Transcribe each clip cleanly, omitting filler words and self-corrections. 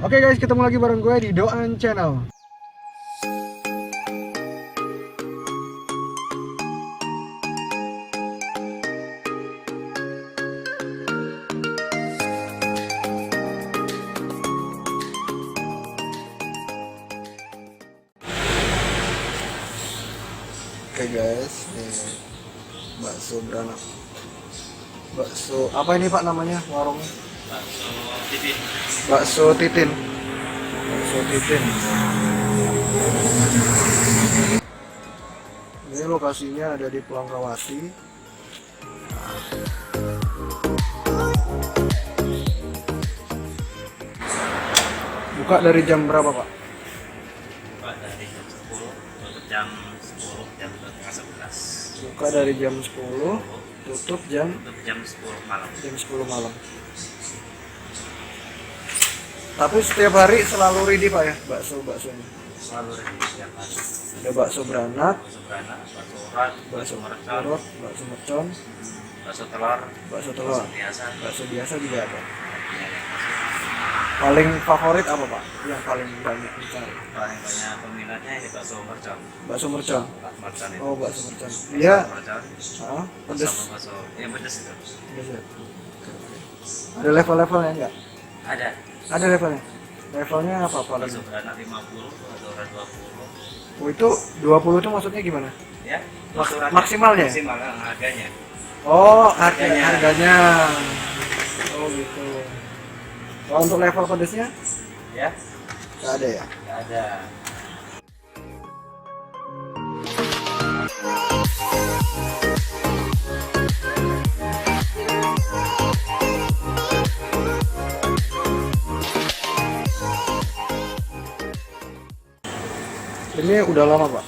Oke guys, ketemu lagi bareng gue di Doan Channel. Oke guys, ini bakso beranak. Bakso apa ini Pak namanya warungnya? Titin. Bakso Titin. Bakso Titin. Ini lokasinya ada di Pelangkawati. Buka dari jam berapa Pak? Buka dari jam 10 tutup jam 10 jam 11. Buka dari jam 10, tutup jam 10 malam. jam 10 malam. Tapi setiap hari selalu ready Pak ya baksonya. Selalu ready setiap hari. Ada bakso beranak, Bakso beranak, bakso urat, bakso mercon, urut, bakso mercon, bakso telur, bakso telur, biasa. bakso biasa juga ada. Ya, yang masuk. Paling favorit apa Pak? Yang paling banyak dicari? Paling banyak peminatnya ini bakso mercon. Bakso mercon. Mercon itu. Oh, bakso mercon. Iya. Mercon. Pedes. Sama bakso. Yang pedes itu. Pedes ya? Ada level-levelnya enggak? Ada. Ada levelnya. Levelnya apa paling? Bakso beranak 50, bakso urat 20. Oh, itu 20 itu maksudnya gimana? Ya. Maksimalnya? Maksimal harganya. Oh, harganya. Oh, gitu. Kalau untuk level pedesnya? Ya. Nggak ada ya? Nggak ada. Ini udah lama Pak?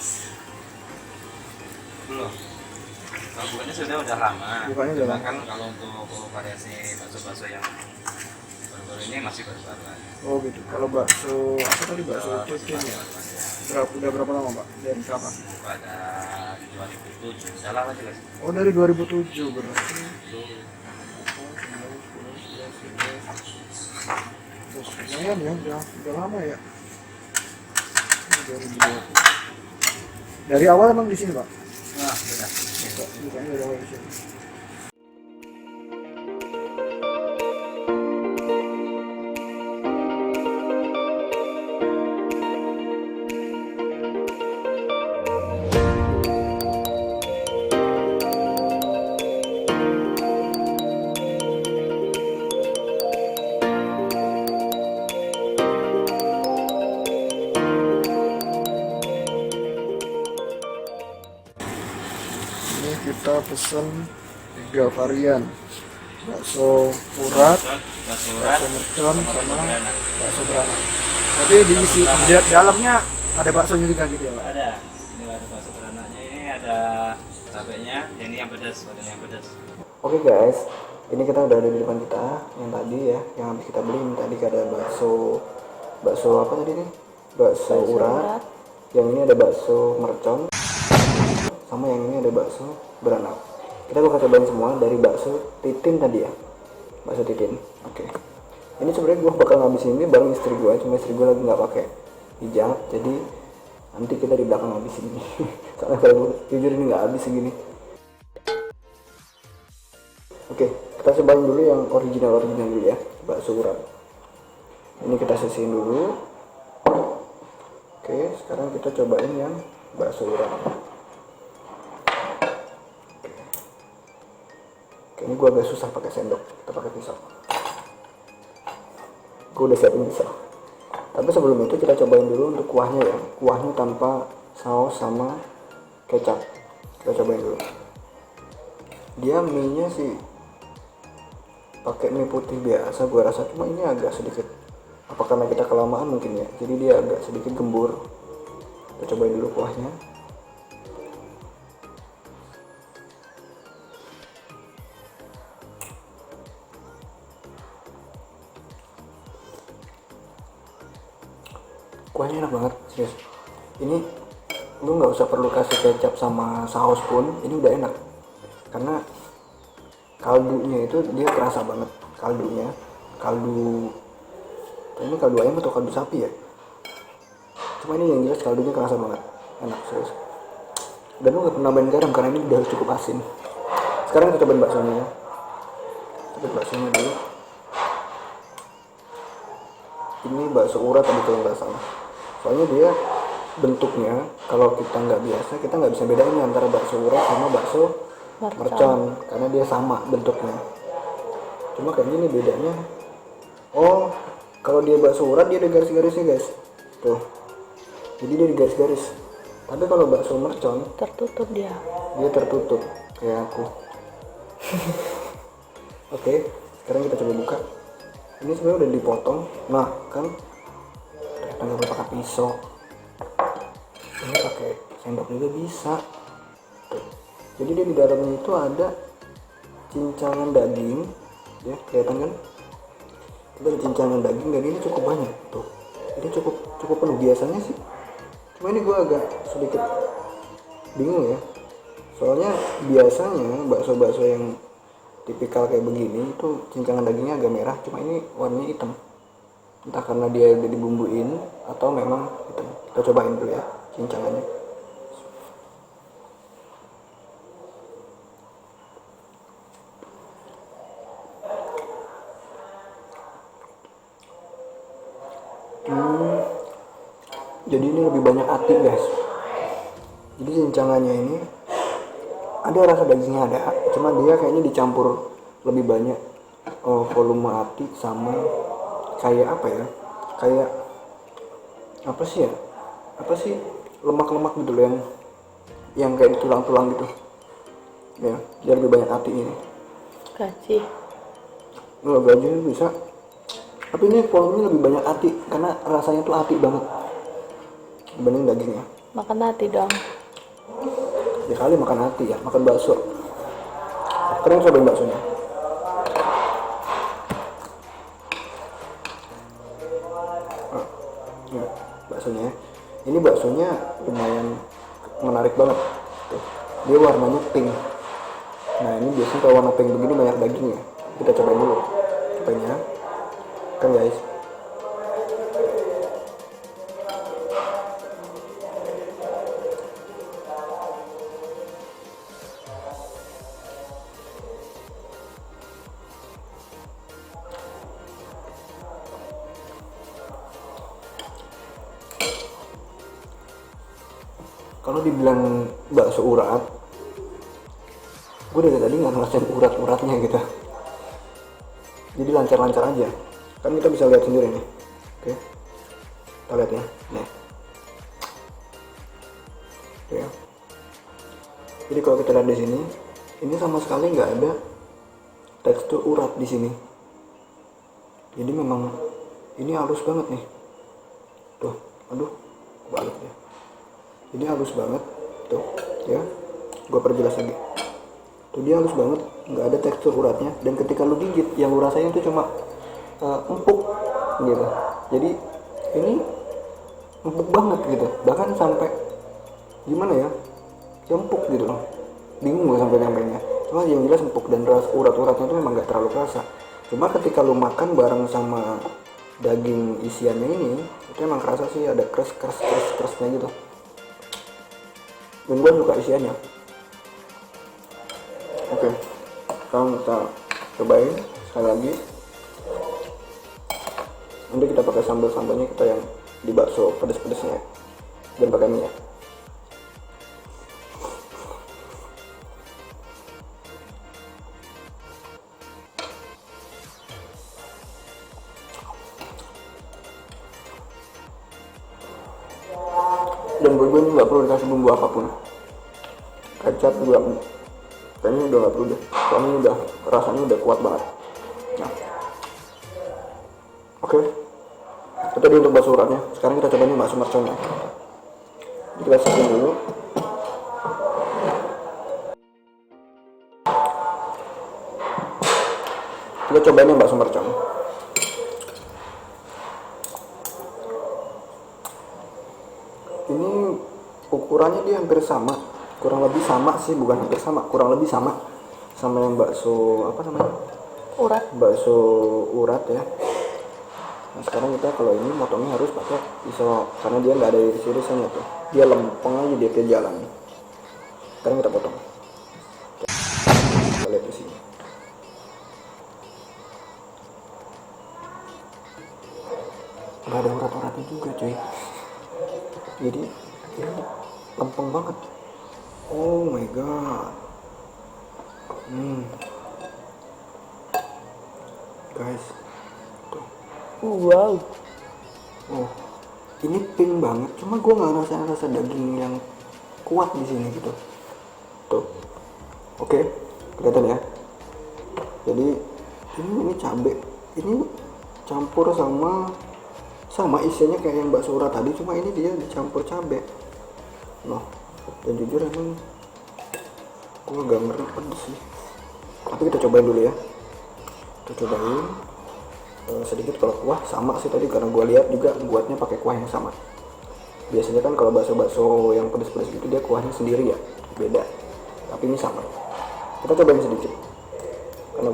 Belum. Kalau bukannya udah lama. Bukannya udah lama. Kan kalau untuk variasi bakso-bakso yang baru-baru ini masih baru-baru. Oh gitu. Kalau bakso apa tadi bakso Titin ya? Udah berapa lama Pak? Dari kapan? Pada 2007. Udah lama juga sih. Oh dari 2007 berarti. Terus lumayan ya, udah lama ya. Ini 2020. Dari awal emang di sini Pak? Nah, sudah. Bukannya dari awal di sini. Ini kita pesen 3 varian, bakso urat, Bakso urat, bakso mercon, sama beranak. bakso beranak. Tapi diisi di dalamnya ada baksonya juga gitu ya Pak? Ada. Ini ada bakso beranaknya, ini ada cabenya, ini yang pedas, badan yang pedas. Oke guys, ini kita udah ada di depan kita, yang tadi ya, yang habis kita beli. Ini tadi ada bakso apa tadi nih? Bakso urat. Yang ini ada bakso mercon, sama yang ini ada bakso beranak. Kita bakal cobain semua dari bakso Titin tadi ya, bakso Titin. Oke. Ini sebenarnya gue bakal ngabisin ini bareng istri gue, cuma istri gue lagi nggak pakai hijab, jadi nanti kita di belakang ngabisin ini. Soalnya kalau gue jujur ini nggak habis segini. Oke, kita cobain dulu yang original dulu ya, bakso urat. Ini kita sisihin dulu. Oke, sekarang kita cobain yang bakso urat. Oke, ini gua agak susah pakai sendok, kita pakai pisau. Gua udah siapin pisau. Tapi sebelum itu kita cobain dulu untuk kuahnya ya, kuahnya tanpa saus sama kecap. Kita cobain dulu. Dia mie-nya sih pakai mie putih biasa, gua rasa, cuma ini agak sedikit, apa karena kita kelamaan mungkin ya, jadi dia agak sedikit gembur. Kita cobain dulu kuahnya. Kuahnya enak banget, serius. Ini lu nggak usah perlu kasih kecap sama saus pun, ini udah enak. Karena kaldunya itu dia kerasa banget, kaldu Ini kaldu ayam atau kaldu sapi ya, cuma ini yang jelas kaldunya kerasa banget, enak serius. Dan lu gak pernah nambahin garam karena ini udah cukup asin. Sekarang kita cobain baksonya ya. Coba baksonya dulu. Ini bakso urat tadi kalau nggak salah. Soalnya dia bentuknya kalau kita nggak biasa kita nggak bisa bedain antara bakso urat sama bakso mercon karena dia sama bentuknya. Cuma kayaknya ini bedanya. Oh, kalau dia bakso urat dia ada garis-garisnya guys. Tuh. Jadi dia di garis-garis. Tapi kalau bakso mercon tertutup dia. Dia tertutup kayak aku. Oke, sekarang kita coba buka. Ini sebenarnya udah dipotong. Nah, kan ternyata nggak boleh pakai pisau. Ini pakai sendok juga bisa. Tuh. Jadi dia di dalamnya itu ada cincangan daging, ya kelihatan kan? Itu ada cincangan daging dan ini cukup banyak. Tuh, ini cukup penuh biasanya sih. Cuma ini gue agak sedikit bingung ya. Soalnya biasanya bakso-bakso yang tipikal kayak begini itu cincangan dagingnya agak merah, cuma ini warnanya hitam. Entah karena dia udah dibumbuin atau memang hitam. Kita cobain dulu ya cincangannya. Jadi ini lebih banyak ati guys. Jadi cincangannya ini ada rasa dagingnya ada, cuma dia kayaknya dicampur lebih banyak volume ati sama kayak apa ya, kayak apa sih ya, apa sih lemak-lemak gitu loh yang kayak tulang-tulang gitu ya. Dia lebih banyak ati ini. Gaji. Nggak gaji bisa, tapi ini volumenya lebih banyak ati karena rasanya tuh ati banget dibanding dagingnya. Makan hati dong. Ya kali makan hati ya, makan bakso. Sekarang cobain baksonya. Nah, baksonya. Ini baksonya lumayan menarik banget. Tuh. Dia warnanya pink. Nah ini biasanya kalau warna pink begini banyak dagingnya. Kita cobain dulu. Cobain ya. Kan guys. Kalau dibilang bakso urat, gue dari tadi nggak ngerasain urat-uratnya gitu. Jadi lancar-lancar aja. Kan kita bisa lihat sendiri nih. Oke, kita lihat ya. Nih. Oke. Jadi kalau kita lihat di sini, ini sama sekali nggak ada tekstur urat di sini. Jadi memang ini halus banget nih. Tuh, aduh, balik ya. Ini halus banget, tuh, ya. Gue perjelas lagi. Tuh dia halus banget, nggak ada tekstur uratnya. Dan ketika lu gigit, yang lu rasain itu cuma empuk, gitu. Jadi ini empuk banget gitu. Bahkan sampai gimana ya? Empuk gitu loh. Bingung gue sampai nyampainya. Cuma yang jelas empuk dan urat-uratnya itu memang nggak terlalu kerasa. Cuma ketika lu makan bareng sama daging isiannya ini, itu emang kerasa sih ada keras-kerasnya gitu. Dan gue suka isiannya. Oke, sekarang kita cobain sekali lagi. Nanti kita pakai sambal-sambalnya kita yang di bakso pedes-pedesnya dan pakai minyak. Dan gue ini nggak perlu dikasih bumbu apapun, kecap juga kayaknya udah nggak perlu deh, soalnya udah rasanya udah kuat banget. Nah, oke. Itu tadi untuk bakso uratnya. Sekarang kita coba nih bakso merconnya. Kita siapin dulu. Kita cobain yang bakso mercon. Ini ukurannya dia hampir sama, kurang lebih sama sih, bukan hampir sama, kurang lebih sama yang bakso apa namanya, Urat. bakso urat ya. Nah sekarang kita kalau ini motongnya harus pakai pisau karena dia nggak ada irisannya tuh, dia lempeng aja dia ke jalan. Sekarang kita potong. Kita lihat di sini. Nggak ada urat-uratnya juga cuy. Jadi ini lempeng banget. Oh my god. Guys, tuh. Wow. Oh, ini pink banget. Cuma gue nggak rasa daging yang kuat di sini gitu. Tuh, oke, kelihatan ya. Jadi ini cabe, ini campur sama isinya kayak yang bakso urat tadi. Cuma ini dia dicampur cabe. Nah, dan jujur emang gue agak ngeri pedes sih. Tapi kita cobain dulu ya. Kita cobain sedikit. Kalau kuah sama sih tadi karena gue lihat juga buatnya pakai kuah yang sama. Biasanya kan kalau bakso yang pedes-pedes gitu dia kuahnya sendiri ya, beda. Tapi ini sama. Kita cobain sedikit. Karena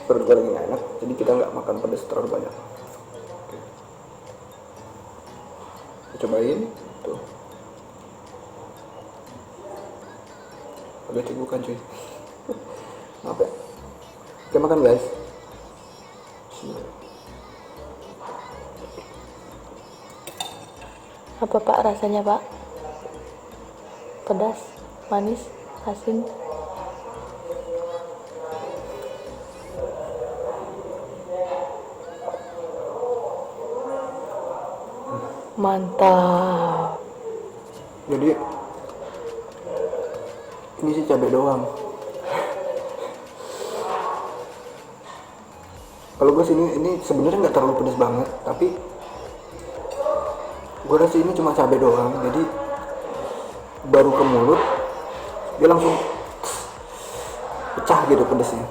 perut gue lagi gak enak, jadi kita nggak makan pedes terlalu banyak. Oke. Kita cobain tuh. Agak cegukan cuy. Maaf ya. Oke, makan guys. Apa Pak rasanya Pak? Pedas, manis, asin? Mantap. Jadi ini sih cabai doang. Kalau gue sini ini sebenarnya nggak terlalu pedas banget, tapi gue rasa ini cuma cabai doang. Jadi baru ke mulut dia langsung pecah gitu pedesnya.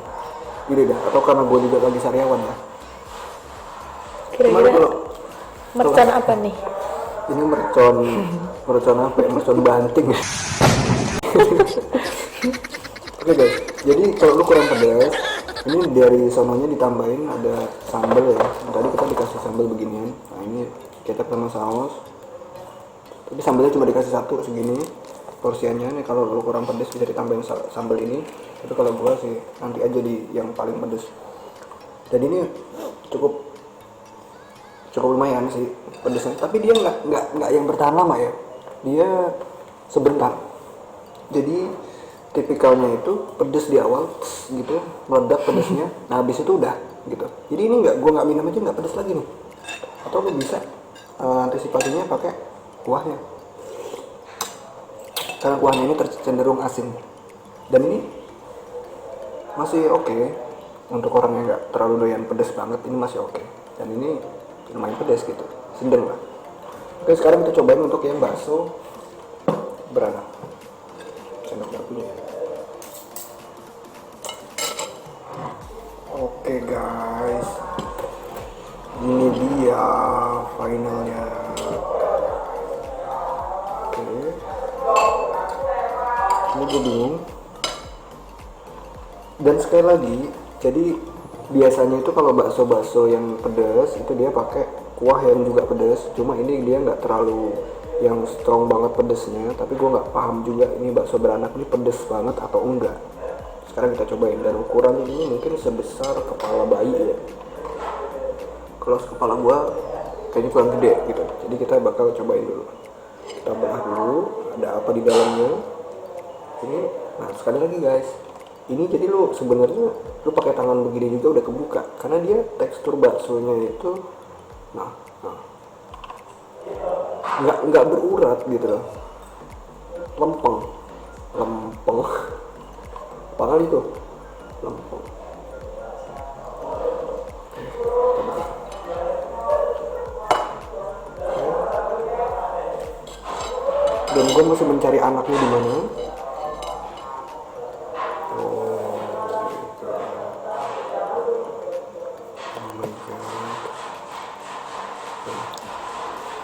Gitu dah. Atau karena gue juga lagi sariawan ya. Kira-kira mercon apa nih? Ini mercon apa ya? Mercon banting. Oke guys, jadi kalau lu kurang pedas, ini dari sononya ditambahin ada sambal ya. Nah, tadi kita dikasih sambal beginian. Nah ini kecap sama saus. Tapi sambalnya cuma dikasih satu segini porsiannya. Nih kalau lu kurang pedas bisa ditambahin sambal ini. Tapi kalau gua sih nanti aja di yang paling pedas. Dan ini cukup lumayan sih pedasnya. Tapi dia nggak yang bertahan lama ya. Dia sebentar. Jadi tipikalnya itu pedes di awal gitu, meledak pedesnya. Nah habis itu udah gitu. Jadi ini gue nggak minum aja nggak pedes lagi nih. Atau lu bisa antisipasinya pakai kuahnya. Karena kuahnya ini cenderung asin. Dan ini masih oke. Untuk orang yang nggak terlalu doyan pedes banget ini masih oke. Dan ini lumayan pedes gitu, sedang lah. Oke, sekarang kita cobain untuk yang bakso beranak. Sendok garpunya. Oke guys, ini dia finalnya. Oke, ini gue bingung. Dan sekali lagi, jadi biasanya itu kalau bakso yang pedas itu dia pakai kuah yang juga pedas. Cuma ini dia nggak terlalu yang strong banget pedesnya. Tapi gue nggak paham juga ini bakso beranak ini pedes banget atau enggak. Sekarang kita cobain, dan ukuran ini mungkin sebesar kepala bayi ya. Kalau kepala gua kayaknya kurang gede gitu. Jadi kita bakal cobain dulu. Kita belah dulu, ada apa di dalamnya. Ini, nah sekali lagi guys, ini jadi lu sebenarnya lu pakai tangan begini juga udah kebuka, karena dia tekstur baksonya itu, nah nggak berurat gitu loh, lempeng. Apakah itu lempeng. Dan gue masih mencari anaknya di mana.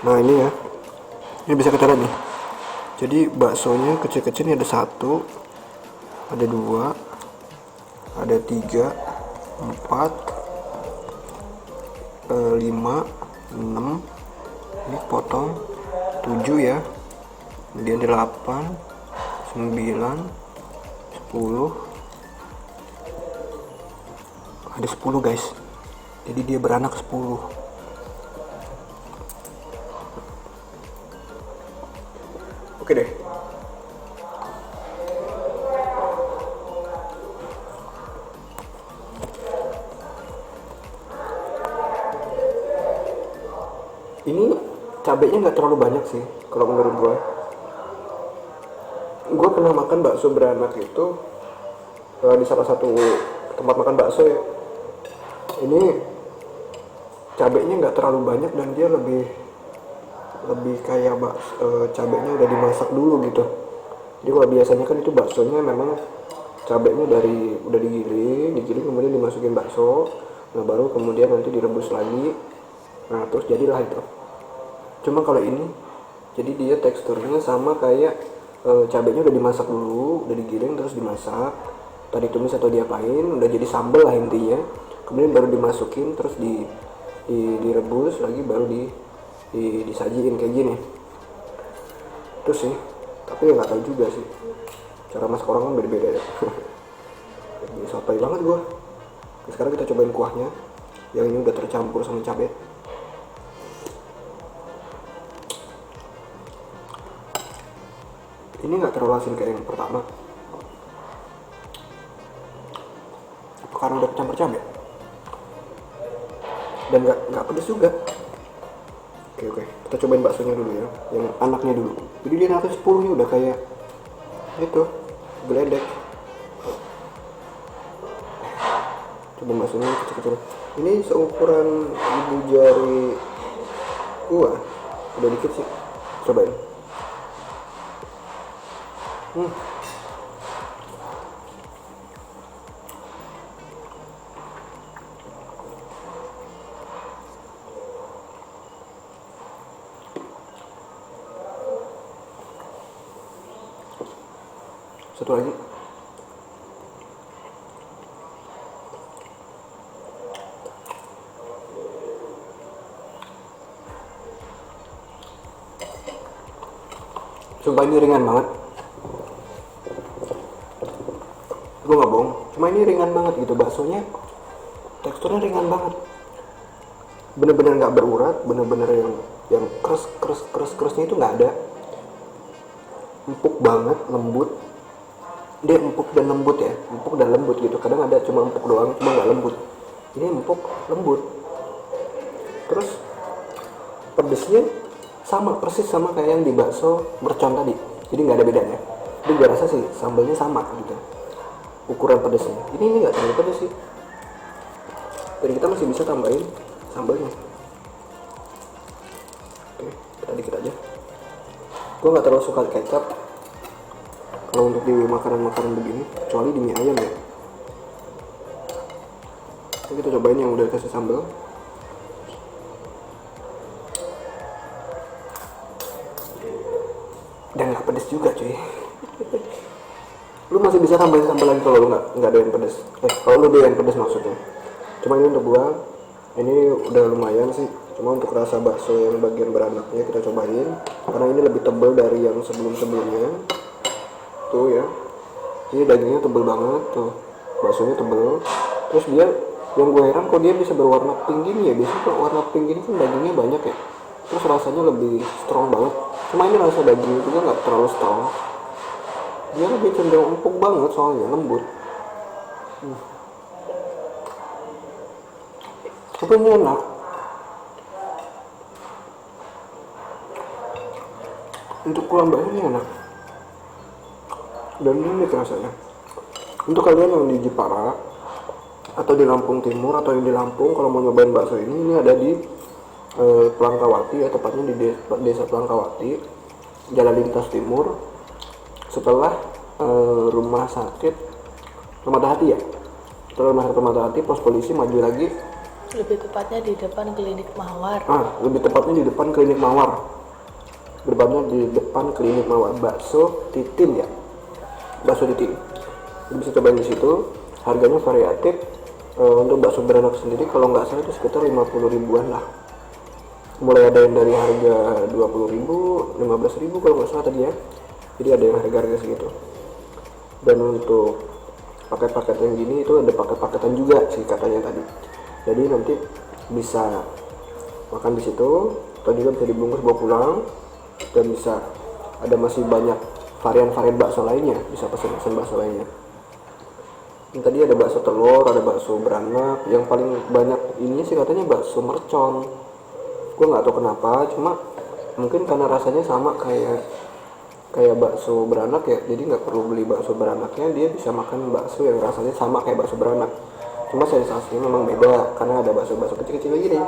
Nah ini ya, ini bisa kita lihat nih. Jadi baksonya kecil-kecil ini ada 1, ada 2, ada 3, 4, 5, 6, ini potong 7 ya, kemudian 8, 9, 10, ada 10 guys, jadi dia beranak 10. Oke deh. Ini cabenya nggak terlalu banyak sih kalau menurut gue. Gue pernah makan bakso beranak itu di salah satu tempat makan bakso ya. Ini cabenya nggak terlalu banyak dan dia lebih kayak cabenya udah dimasak dulu gitu. Jadi kalau biasanya kan itu baksonya memang cabenya udah digiling kemudian dimasukin bakso, nah baru kemudian nanti direbus lagi, nah terus jadilah itu. Cuma kalau ini jadi dia teksturnya sama kayak cabenya udah dimasak dulu, udah digiling terus dimasak, tadi tumis atau diapain, udah jadi sambal lah intinya, kemudian baru dimasukin terus direbus lagi, baru disajiin kayak gini. Terus sih, tapi ya nggak tahu juga sih, cara masak orang kan beda-beda ya. Jadi sotoy banget gua. Sekarang kita cobain kuahnya yang ini udah tercampur sama cabai. Ini nggak terlalu asin kayak yang pertama. Apa karena udah campur cabai? Dan nggak pedes juga. Oke, kita cobain baksonya dulu ya, yang anaknya dulu. Jadi dia nanti 10 nya udah kayak itu, geledek. Cobain baksonya kecil-kecil. Ini seukuran ibu jari gua, udah dikit sih. Cobain. Satu lagi. Sumpah ini ringan banget. Gue nggak bohong, cuma ini ringan banget gitu baksonya, teksturnya ringan banget, bener-bener nggak berurat, bener-bener yang keras-kerasnya itu nggak ada, empuk banget, lembut, dia empuk dan lembut ya, empuk dan lembut gitu. Kadang ada cuma empuk doang, cuma nggak lembut, ini empuk lembut. Terus pedesnya sama persis sama kayak yang di bakso mercon tadi, jadi nggak ada bedanya. Jadi gue rasa sih sambalnya sama gitu ukuran pedesnya. Ini nggak terlalu pedes sih, dan kita masih bisa tambahin sambalnya. Oke, kita dikit aja. Gue nggak terlalu suka kecap kalau untuk di makanan-makanan begini, kecuali di mie ayam ya. Oke, kita cobain yang udah dikasih sambal. Dan nggak pedes juga cuy. Lu masih bisa tambahin sambal lagi kalau lu nggak ada yang pedes. Kalau lu ada yang pedes maksudnya. Cuma ini untuk gua, ini udah lumayan sih. Cuma untuk rasa bakso yang bagian beranaknya kita cobain, karena ini lebih tebal dari yang sebelum-sebelumnya. Tuh ya, ini dagingnya tebal banget tuh, baksonya tebal. Terus dia, yang gue heran kok dia bisa berwarna pink gini ya. Biasanya kalau warna pink gini kan dagingnya banyak ya, terus rasanya lebih strong banget. Cuma ini rasa dagingnya juga nggak terlalu strong, dia lebih cenderung empuk banget soalnya, lembut. Tapi ini enak. Untuk kuah bakso ini enak. Dan ini rasanya. Untuk kalian yang di Jepara atau di Lampung Timur atau yang di Lampung, kalau mau nyobain bakso ini ada di Pelangkawati ya, tepatnya di desa Pelangkawati, Jalan Lintas Timur, setelah rumah sakit Permata Hati ya. Setelah rumah sakit Permata Hati, pos polisi maju lagi. Lebih tepatnya di depan klinik Mawar. Lebih tepatnya di depan klinik Mawar. Bertepatnya di depan klinik Mawar. Bakso Titin ya. Bakso Titin. Bisa cobain di situ. Harganya variatif. Untuk bakso beranak sendiri kalau nggak salah itu sekitar 50 ribuan lah, mulai ada yang dari harga 20 ribu, 15 ribu kalau nggak salah tadi ya. Jadi ada yang harga-harga segitu. Dan untuk paket-paket yang gini itu ada paket-paketan juga sih katanya tadi. Jadi nanti bisa makan di situ atau juga bisa dibungkus bawa pulang, dan bisa ada masih banyak varian-varian bakso lainnya, bisa pesan-pesan bakso lainnya. Ini tadi ada bakso telur, ada bakso beranak, yang paling banyak ini sih katanya bakso mercon. Gue nggak tahu kenapa, cuma mungkin karena rasanya sama kayak bakso beranak ya, jadi nggak perlu beli bakso beranaknya, dia bisa makan bakso yang rasanya sama kayak bakso beranak, cuma sensasinya memang beda karena ada bakso-bakso kecil-kecil lagi nih.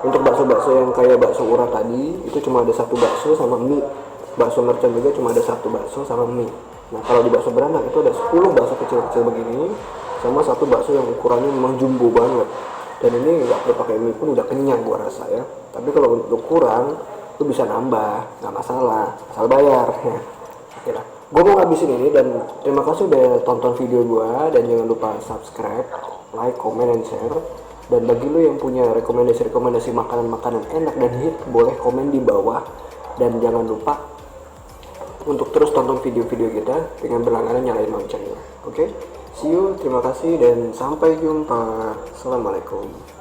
Untuk bakso-bakso yang kayak bakso urat tadi itu cuma ada satu bakso sama mie, bakso mercon juga cuma ada satu bakso sama mie. Nah kalau di bakso beranak itu ada 10 bakso kecil-kecil begini sama satu bakso yang ukurannya memang jumbo banget, dan ini nggak perlu pakai mie pun udah kenyang gua rasa ya. Tapi kalau untuk kurang lu bisa nambah, nggak masalah, asal bayar ya. Oke lah, gue mau ngabisin ini, dan terima kasih udah tonton video gue, dan jangan lupa subscribe, like, comment, dan share. Dan bagi lu yang punya rekomendasi makanan-makanan enak dan hit, boleh komen di bawah. Dan jangan lupa untuk terus tonton video-video kita dengan berlangganan nyalain loncengnya. Oke, see you, terima kasih, dan sampai jumpa. Assalamualaikum.